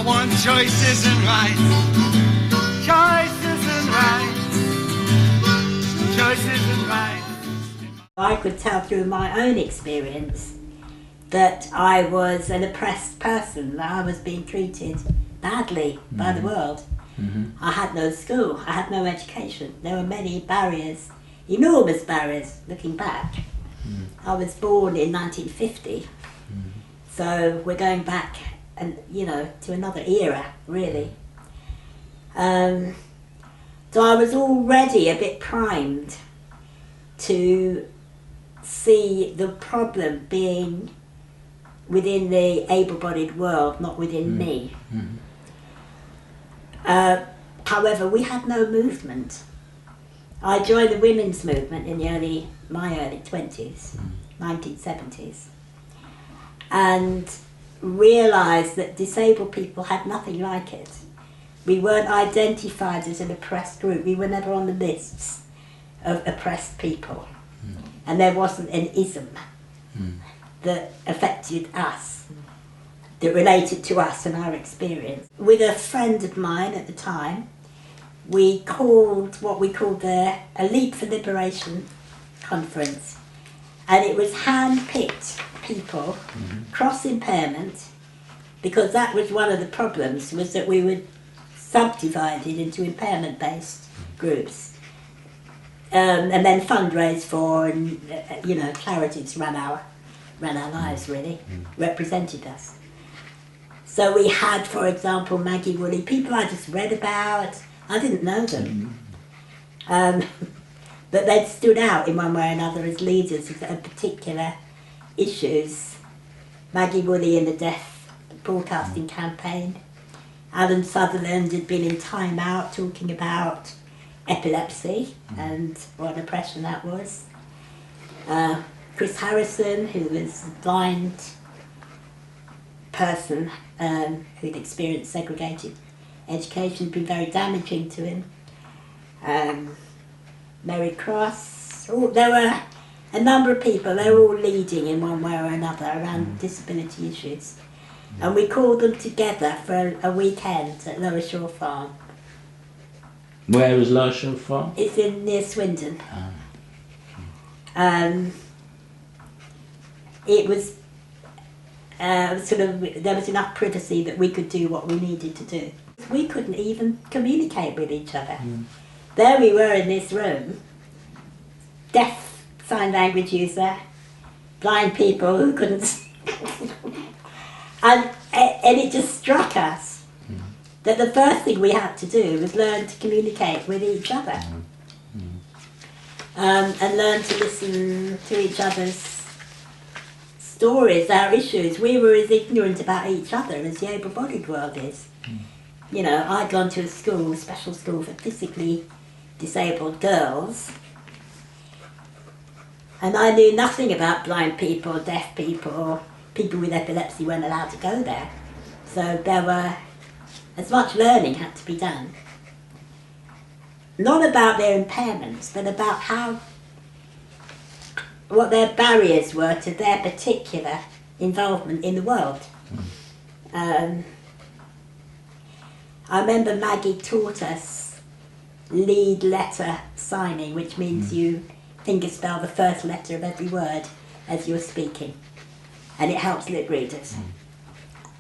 one choice isn't right. Choice isn't right. Choice isn't right. I could tell through my own experience that I was an oppressed person, that I was being treated badly by the world. I had no school, I had no education. There were many barriers, enormous barriers, looking back. I was born in 1950, so we're going back, and to another era, really. So I was already a bit primed to see the problem being within the able-bodied world, not within me. However, we had no movement. I joined the women's movement in my early 20s, 1970s, and realised that disabled people had nothing like it. We weren't identified as an oppressed group. We were never on the lists of oppressed people. And there wasn't an ism that affected us, that related to us and our experience. With a friend of mine at the time, we called what we called a Leap for Liberation conference. And it was hand-picked people, cross-impairment, because that was one of the problems, was that we were subdivided into impairment-based groups. And then fundraised for, and charities ran our lives, really, represented us. So we had, for example, Maggie Woolley, people I just read about. I didn't know them, but they'd stood out in one way or another as leaders of particular issues. Maggie Woolley in the Deaf Broadcasting Campaign. Alan Sutherland had been in Time Out talking about epilepsy and what oppression that was. Chris Harrison, who was a blind person who'd experienced segregated education, had been very damaging to him. Mary Cross, there were a number of people, they were all leading in one way or another around disability issues. And we called them together for a weekend at Lower Shore Farm. Where was Lower Shore Farm? It's near Swindon. It was there was enough privacy that we could do what we needed to do. We couldn't even communicate with each other. There we were in this room, deaf sign language user, blind people who couldn't and it just struck us that the first thing we had to do was learn to communicate with each other and learn to listen to each other's stories, our issues. We were as ignorant about each other as the able-bodied world is. I'd gone to a special school for physically disabled girls, and I knew nothing about blind people, deaf people, people with epilepsy weren't allowed to go there. So there were, as much learning had to be done. Not about their impairments, but about what their barriers were to their particular involvement in the world. I remember Maggie taught us lead letter signing, which means you fingerspell the first letter of every word as you're speaking, and it helps lip readers.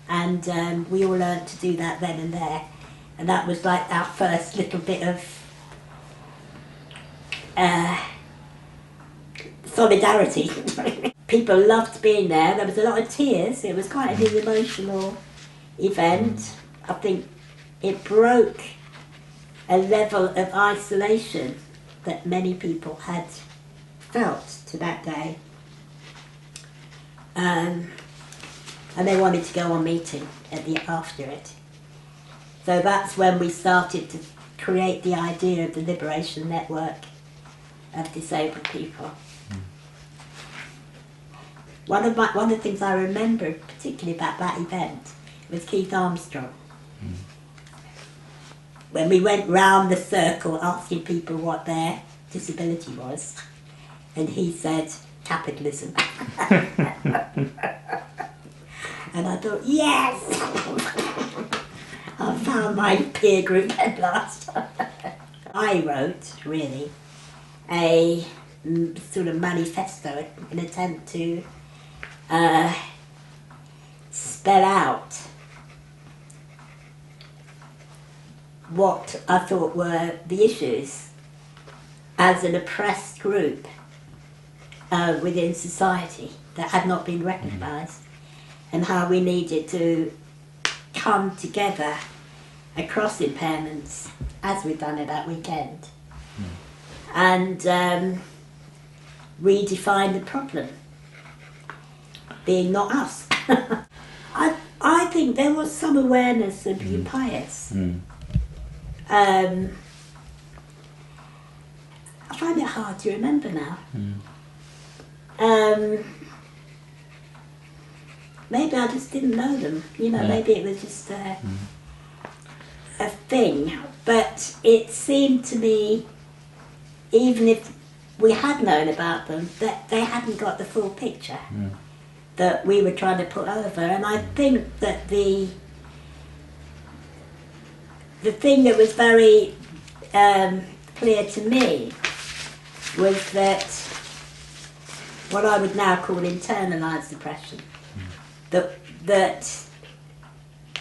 And we all learned to do that then and there, and that was like our first little bit of solidarity. People loved being there. There was a lot of tears. It was quite an emotional event. I think it broke a level of isolation that many people had felt to that day. And they wanted to go on meeting after it. So that's when we started to create the idea of the Liberation Network of Disabled People. One of the things I remember particularly about that event was Keith Armstrong. When we went round the circle asking people what their disability was, and he said, capitalism. And I thought, yes! I found my peer group at last. I wrote, really, a sort of manifesto, an attempt to spell out what I thought were the issues as an oppressed group within society that had not been recognised, and how we needed to come together across impairments, as we've done at that weekend, and redefine the problem being not us. I think there was some awareness of you pious. I find it hard to remember now. Maybe I just didn't know them, maybe it was just a thing. But it seemed to me, even if we had known about them, that they hadn't got the full picture that we were trying to put over. And I think that the thing that was very clear to me was that what I would now call internalised depression, that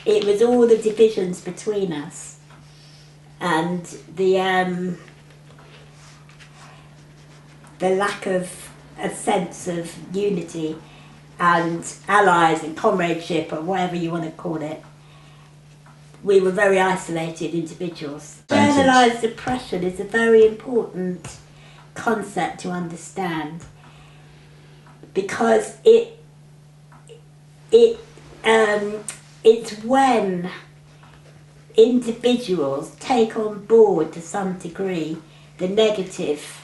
it was all the divisions between us and the lack of a sense of unity and allies and comradeship, or whatever you want to call it. We were very isolated individuals. Internalised depression is a very important concept to understand, because it's when individuals take on board to some degree the negative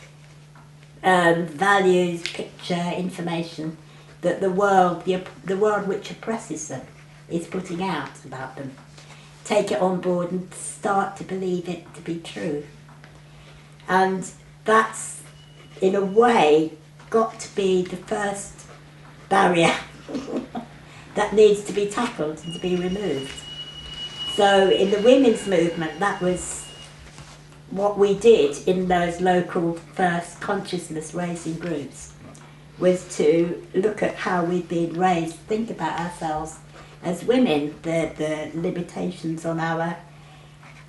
values, picture, information that the world which oppresses them is putting out about them. Take it on board and start to believe it to be true. And that's, in a way, got to be the first barrier that needs to be tackled and to be removed. So in the women's movement, that was what we did in those local first consciousness raising groups, was to look at how we'd been raised, think about ourselves as women, the limitations on our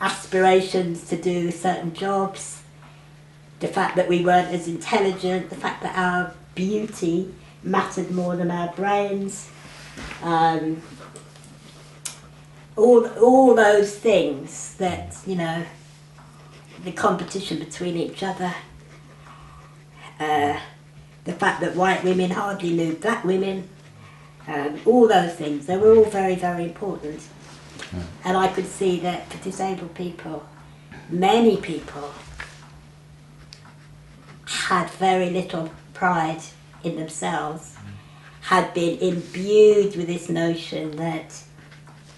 aspirations to do certain jobs, the fact that we weren't as intelligent, the fact that our beauty mattered more than our brains, all those things that, the competition between each other, the fact that white women hardly knew black women, all those things, they were all very, very important. And I could see that for disabled people, many people had very little pride in themselves, had been imbued with this notion that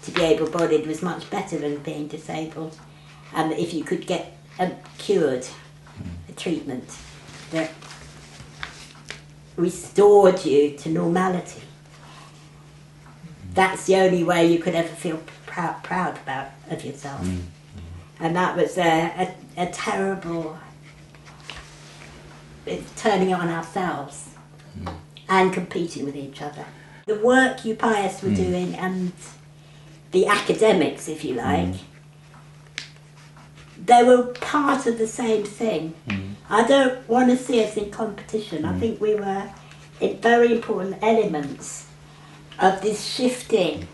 to be able-bodied was much better than being disabled, and that if you could get cured, a treatment that restored you to normality, that's the only way you could ever feel proud of yourself. And that was a terrible turning on ourselves and competing with each other. The work you pious were doing, and the academics, if you like, they were part of the same thing. I don't want to see us in competition. I think we were very important elements of this shifting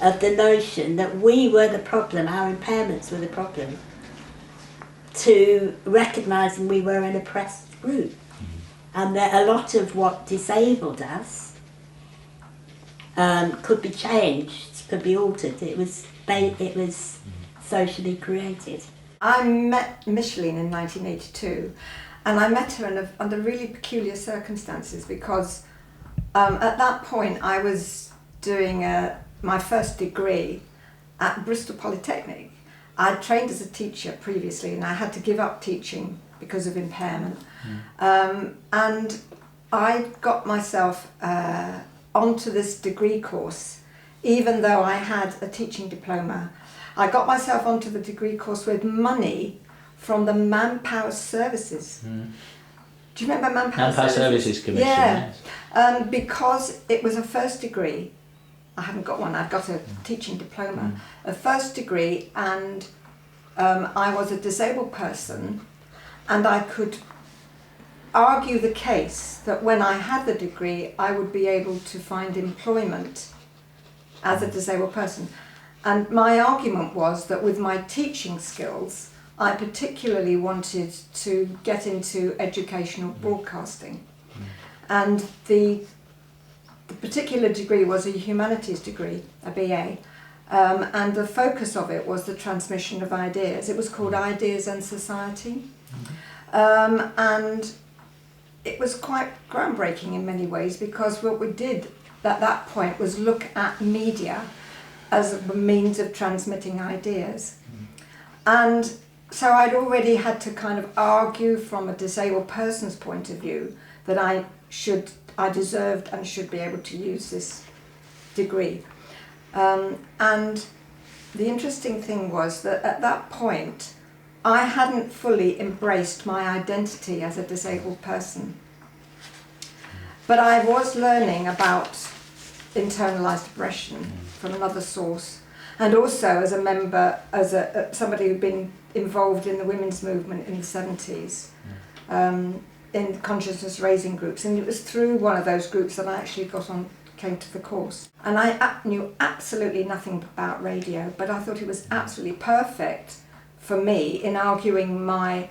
of the notion that we were the problem, our impairments were the problem, to recognising we were an oppressed group, and that a lot of what disabled us could be changed, could be altered. It was socially created. I met Micheline in 1982, and I met her under really peculiar circumstances, because at that point I was doing my first degree at Bristol Polytechnic. I'd trained as a teacher previously, and I had to give up teaching because of impairment. And I got myself onto this degree course, even though I had a teaching diploma. I got myself onto the degree course with money from the Manpower Services. Do you remember Manpower Services Commission? Yeah, Yes. because it was a first degree. I haven't got one, I've got a teaching diploma. A first degree, and I was a disabled person, and I could argue the case that when I had the degree I would be able to find employment as a disabled person. And my argument was that with my teaching skills I particularly wanted to get into educational broadcasting. And the particular degree was a humanities degree, a BA, and the focus of it was the transmission of ideas. It was called Ideas and Society, and it was quite groundbreaking in many ways, because what we did at that point was look at media as a means of transmitting ideas. And so I'd already had to kind of argue from a disabled person's point of view that I deserved and should be able to use this degree. And the interesting thing was that at that point I hadn't fully embraced my identity as a disabled person. But I was learning about internalised depression from another source, and also as a member, as somebody who'd been involved in the women's movement in the 70s, in consciousness raising groups, and it was through one of those groups that I actually came to the course. And I knew absolutely nothing about radio, but I thought it was absolutely perfect for me in arguing my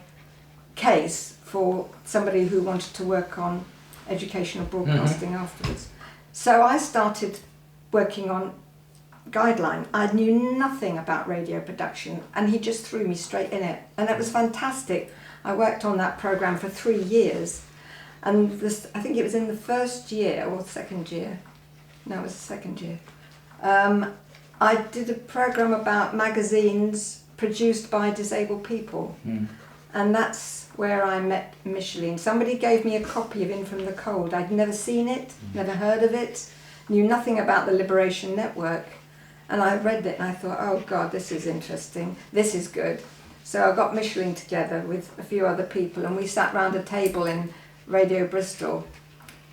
case for somebody who wanted to work on educational broadcasting afterwards. So I started working on Guideline. I knew nothing about radio production, and he just threw me straight in it, and it was fantastic. I worked on that programme for 3 years, and I think it was in the first year or second year. No, it was the second year. I did a programme about magazines produced by disabled people, and that's where I met Micheline. Somebody gave me a copy of In From the Cold. I'd never seen it, never heard of it, knew nothing about the Liberation Network. And I read it and I thought, oh God, this is interesting, this is good. So I got Micheline together with a few other people, and we sat round a table in Radio Bristol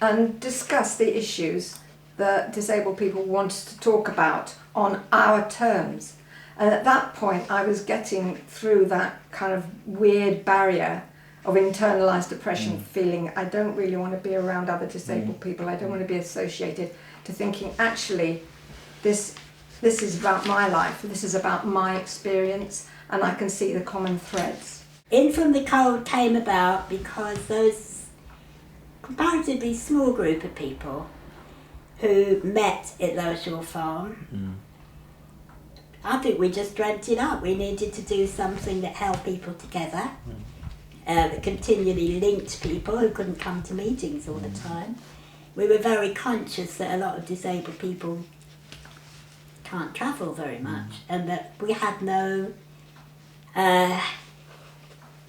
and discussed the issues that disabled people wanted to talk about on our terms. And at that point I was getting through that kind of weird barrier of internalised depression, feeling I don't really want to be around other disabled people, I don't want to be associated, to thinking actually this is about my life, this is about my experience, and I can see the common threads. In From the Cold came about because those comparatively small group of people who met at Lowershaw Farm, I think we just dreamt it up. We needed to do something that held people together, that continually linked people who couldn't come to meetings all the time. We were very conscious that a lot of disabled people can't travel very much, and that we had no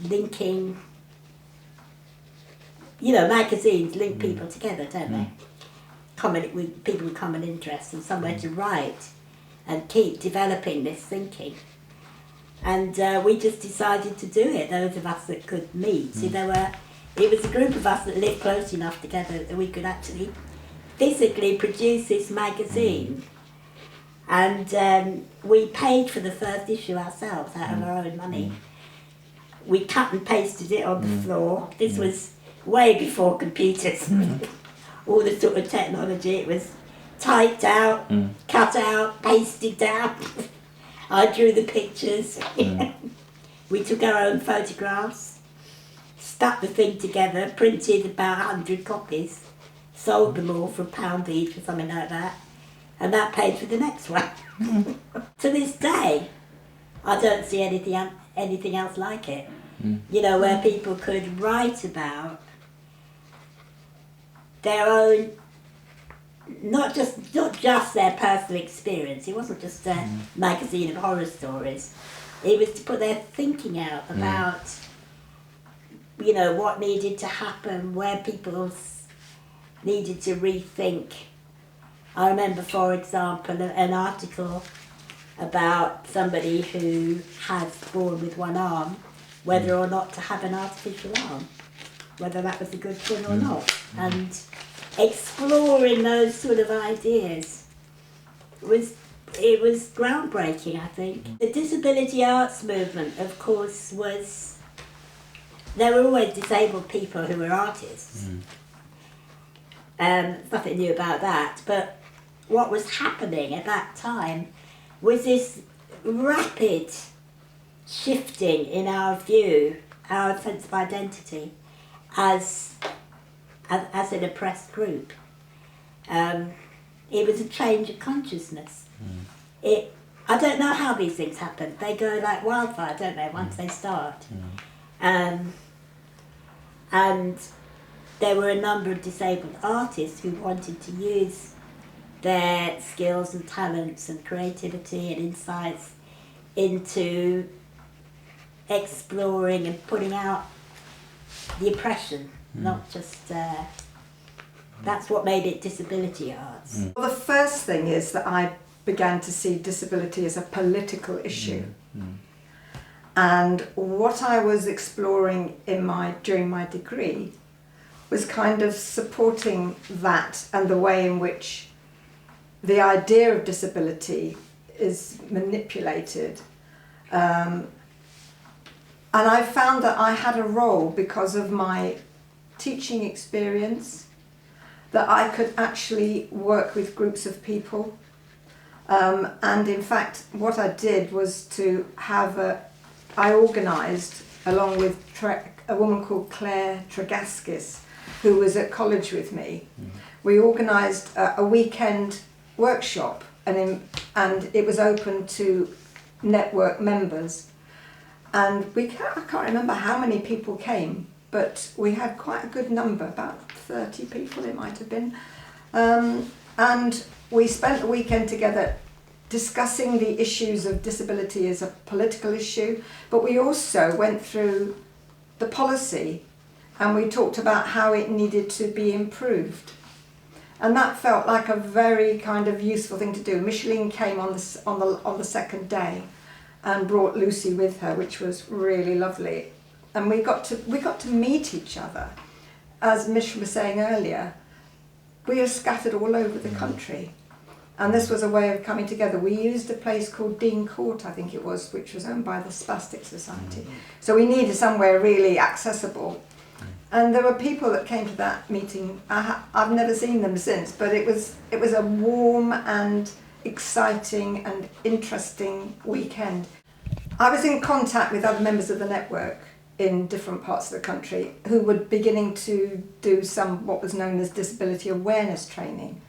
linking, magazines link people together, don't they? With people with common interests and somewhere to write and keep developing this thinking. And we just decided to do it, those of us that could meet. See, it was a group of us that lived close enough together that we could actually physically produce this magazine. And we paid for the first issue ourselves out of our own money. We cut and pasted it on the floor. This was way before computers, all the sort of technology. It was typed out, cut out, pasted down. I drew the pictures. We took our own photographs, stuck the thing together, printed about 100 copies, sold them all for £1 each or something like that. And that paid for the next one. To this day, I don't see anything else like it. Where people could write about their own, not just their personal experience. It wasn't just a magazine of horror stories. It was to put their thinking out about, what needed to happen, where people needed to rethink. I remember, for example, an article about somebody who has born with one arm, whether or not to have an artificial arm, whether that was a good thing or not. And exploring those sort of ideas was groundbreaking, I think. The disability arts movement, of course, there were always disabled people who were artists. Nothing new about that, but what was happening at that time was this rapid shifting in our view, our sense of identity as an oppressed group. It was a change of consciousness. I don't know how these things happen. They go like wildfire, don't they, once they start. And there were a number of disabled artists who wanted to use their skills and talents and creativity and insights into exploring and putting out the oppression, not just... that's what made it disability arts. Well, the first thing is that I began to see disability as a political issue. And what I was exploring during my degree was kind of supporting that and the way in which the idea of disability is manipulated. And I found that I had a role because of my teaching experience, that I could actually work with groups of people. And in fact, what I did was to I organised, along with a woman called Claire Tregaskis, who was at college with me, we organised a weekend workshop, and it was open to network members. And I can't remember how many people came, but we had quite a good number, about 30 people it might have been. And we spent the weekend together discussing the issues of disability as a political issue, but we also went through the policy and we talked about how it needed to be improved. And that felt like a very kind of useful thing to do. Micheline came on the second day and brought Lucy with her, which was really lovely. And we got to meet each other. As Micheline was saying earlier, we are scattered all over the country. And this was a way of coming together. We used a place called Dean Court, I think it was, which was owned by the Spastic Society. So we needed somewhere really accessible. And there were people that came to that meeting. I've never seen them since, but it was a warm and exciting and interesting weekend. I was in contact with other members of the network in different parts of the country who were beginning to do what was known as disability awareness training.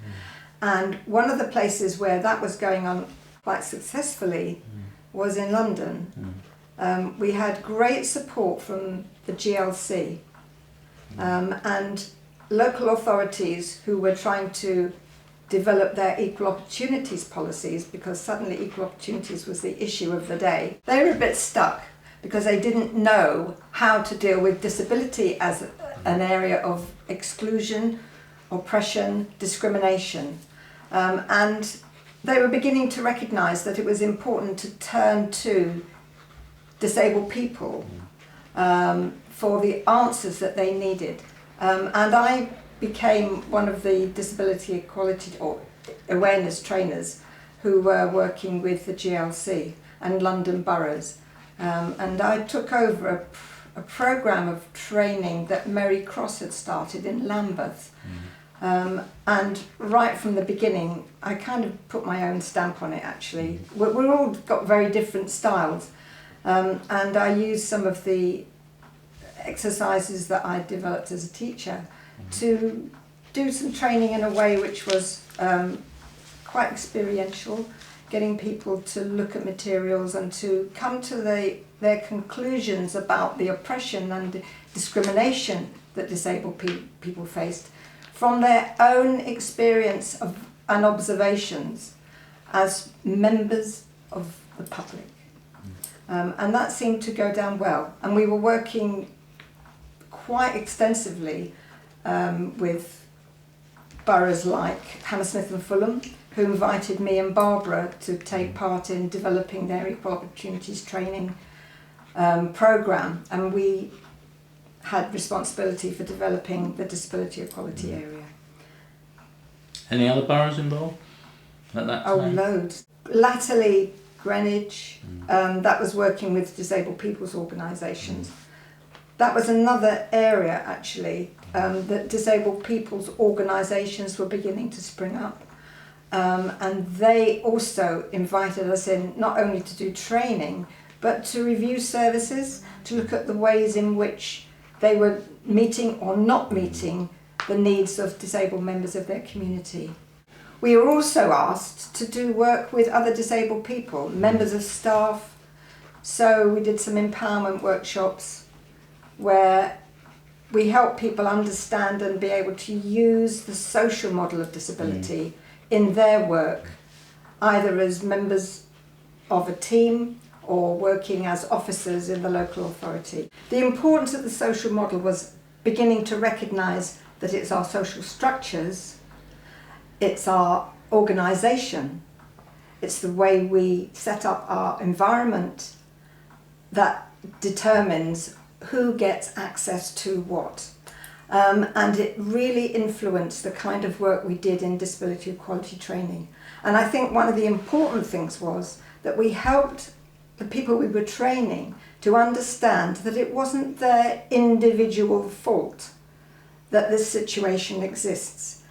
And one of the places where that was going on quite successfully was in London. We had great support from the GLC and local authorities who were trying to develop their equal opportunities policies, because suddenly equal opportunities was the issue of the day. They were a bit stuck because they didn't know how to deal with disability as an area of exclusion, oppression, discrimination. And they were beginning to recognise that it was important to turn to disabled people for the answers that they needed. And I became one of the disability equality or awareness trainers who were working with the GLC and London boroughs. And I took over a programme of training that Mary Cross had started in Lambeth. And right from the beginning, I kind of put my own stamp on it, actually. We're all got very different styles. And I used some of the exercises that I developed as a teacher to do some training in a way which was quite experiential, getting people to look at materials and to come to their conclusions about the oppression and discrimination that disabled people faced from their own experience and observations as members of the public. And that seemed to go down well. And we were working quite extensively with boroughs like Hammersmith and Fulham, who invited me and Barbara to take part in developing their equal opportunities training programme, and we had responsibility for developing the disability equality area. Any other boroughs involved at that time? Oh, loads. Latterly, Greenwich, that was working with disabled people's organisations. That was another area, actually, that disabled people's organisations were beginning to spring up. And they also invited us in not only to do training, but to review services, to look at the ways in which they were meeting or not meeting the needs of disabled members of their community. We were also asked to do work with other disabled people, members of staff. So we did some empowerment workshops where we helped people understand and be able to use the social model of disability in their work, either as members of a team or working as officers in the local authority. The importance of the social model was beginning to recognise that it's our social structures, it's our organisation, it's the way we set up our environment that determines who gets access to what. And it really influenced the kind of work we did in disability equality training. And I think one of the important things was that we helped the people we were training to understand that it wasn't their individual fault that this situation exists,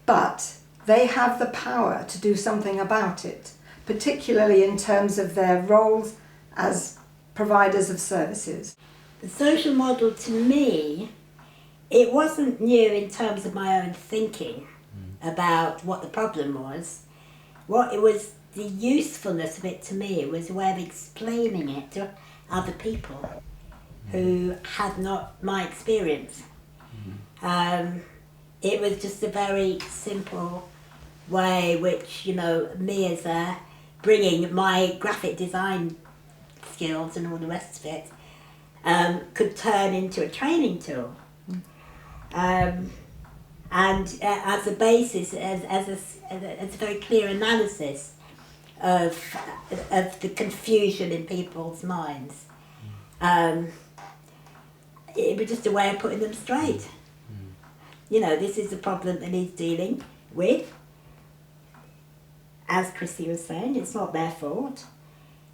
but they have the power to do something about it, particularly in terms of their roles as providers of services. The social model, to me, it wasn't new in terms of my own thinking about what the problem was. What it was, the usefulness of it to me was a way of explaining it to other people who had not my experience. It was just a very simple way which, you know, me as a bringing my graphic design skills and all the rest of it could turn into a training tool. And as a basis, as a very clear analysis of the confusion in people's minds. It was just a way of putting them straight. You know, this is the problem that needs dealing with. As Chrissy was saying, it's not their fault.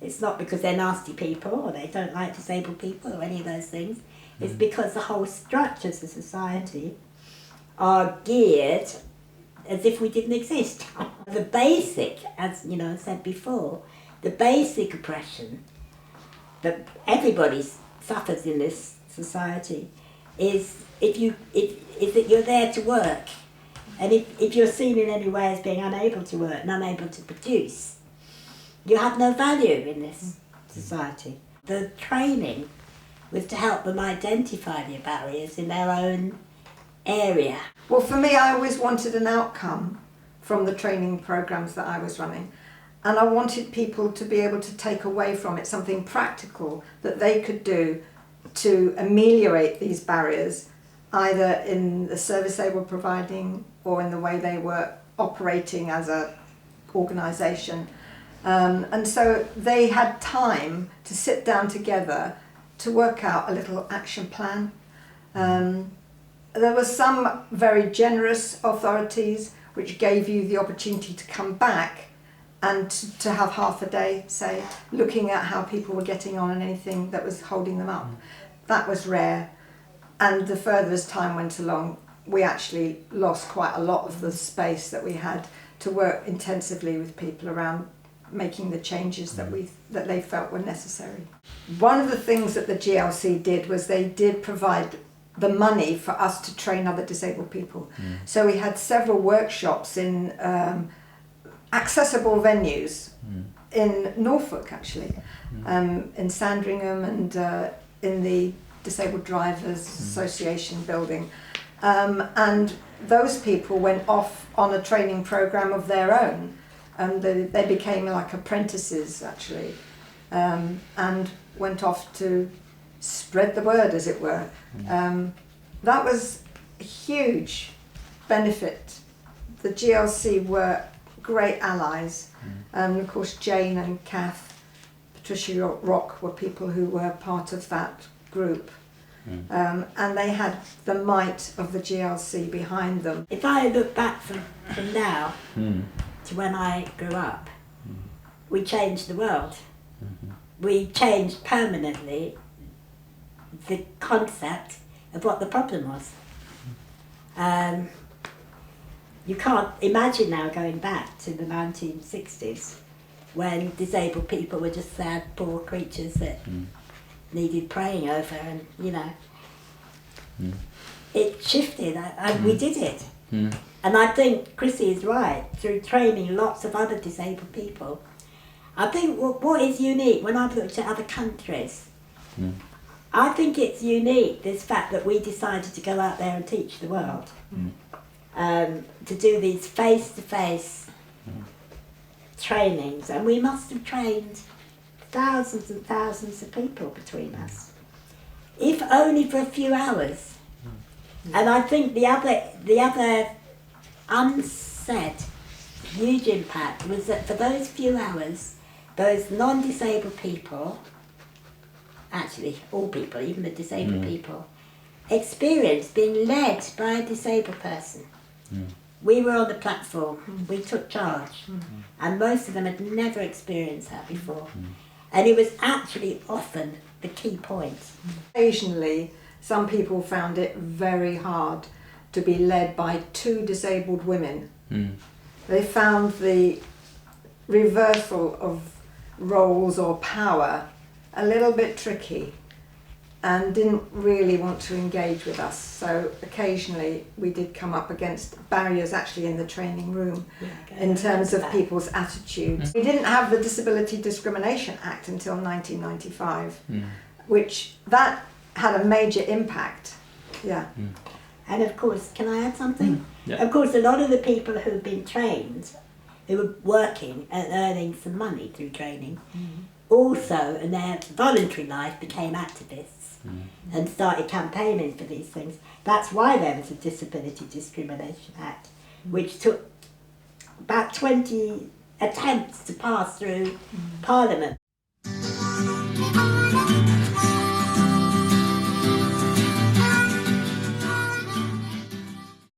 It's not because they're nasty people or they don't like disabled people or any of those things. It's because the whole structures of society are geared as if we didn't exist. The basic, as you know, I said before, the basic oppression that everybody suffers in this society is that you're there to work, and if you're seen in any way as being unable to work and unable to produce, you have no value in this society. The training was to help them identify the barriers in their own area. Well, for me, I always wanted an outcome from the training programs that I was running, and I wanted people to be able to take away from it something practical that they could do to ameliorate these barriers, either in the service they were providing or in the way they were operating as an organisation. And so they had time to sit down together to work out a little action plan. There were some very generous authorities which gave you the opportunity to come back and to have half a day, say, looking at how people were getting on and anything that was holding them up. That was rare. And the further as time went along, we actually lost quite a lot of the space that we had to work intensively with people around making the changes that they felt were necessary. One of the things that the GLC did was they did provide the money for us to train other disabled people. So we had several workshops in accessible venues in Norfolk, actually, in Sandringham and in the Disabled Drivers Association building. And those people went off on a training programme of their own. And they became like apprentices, actually, and went off to spread the word, as it were. That was a huge benefit. The GLC were great allies. Of course, Jane and Kath, Patricia Rock were people who were part of that group. And they had the might of the GLC behind them. If I look back from now to when I grew up, we changed the world. We changed permanently the concept of what the problem was. You can't imagine now going back to the 1960s when disabled people were just sad, poor creatures that needed praying over, and you know, it shifted, and we did it. And I think Chrissy is right, through training lots of other disabled people. I think what is unique, when I've looked at other countries, I think it's unique, this fact that we decided to go out there and teach the world. To do these face-to-face trainings, and we must have trained thousands and thousands of people between us, if only for a few hours. And I think the other unsaid huge impact was that for those few hours, those non-disabled people, actually all people, even the disabled people, experienced being led by a disabled person. We were on the platform, we took charge, and most of them had never experienced that before. And it was actually often the key point. Occasionally, some people found it very hard to be led by two disabled women. They found the reversal of roles or power a little bit tricky and didn't really want to engage with us. So occasionally we did come up against barriers actually in the training room in terms of people's attitudes. We didn't have the Disability Discrimination Act until 1995, which that had a major impact. And of course, can I add something? Yeah. Of course, a lot of the people who've been trained, who were working and earning some money through training, also in their voluntary life became activists and started campaigning for these things. That's why there was a Disability Discrimination Act, which took about 20 attempts to pass through Parliament.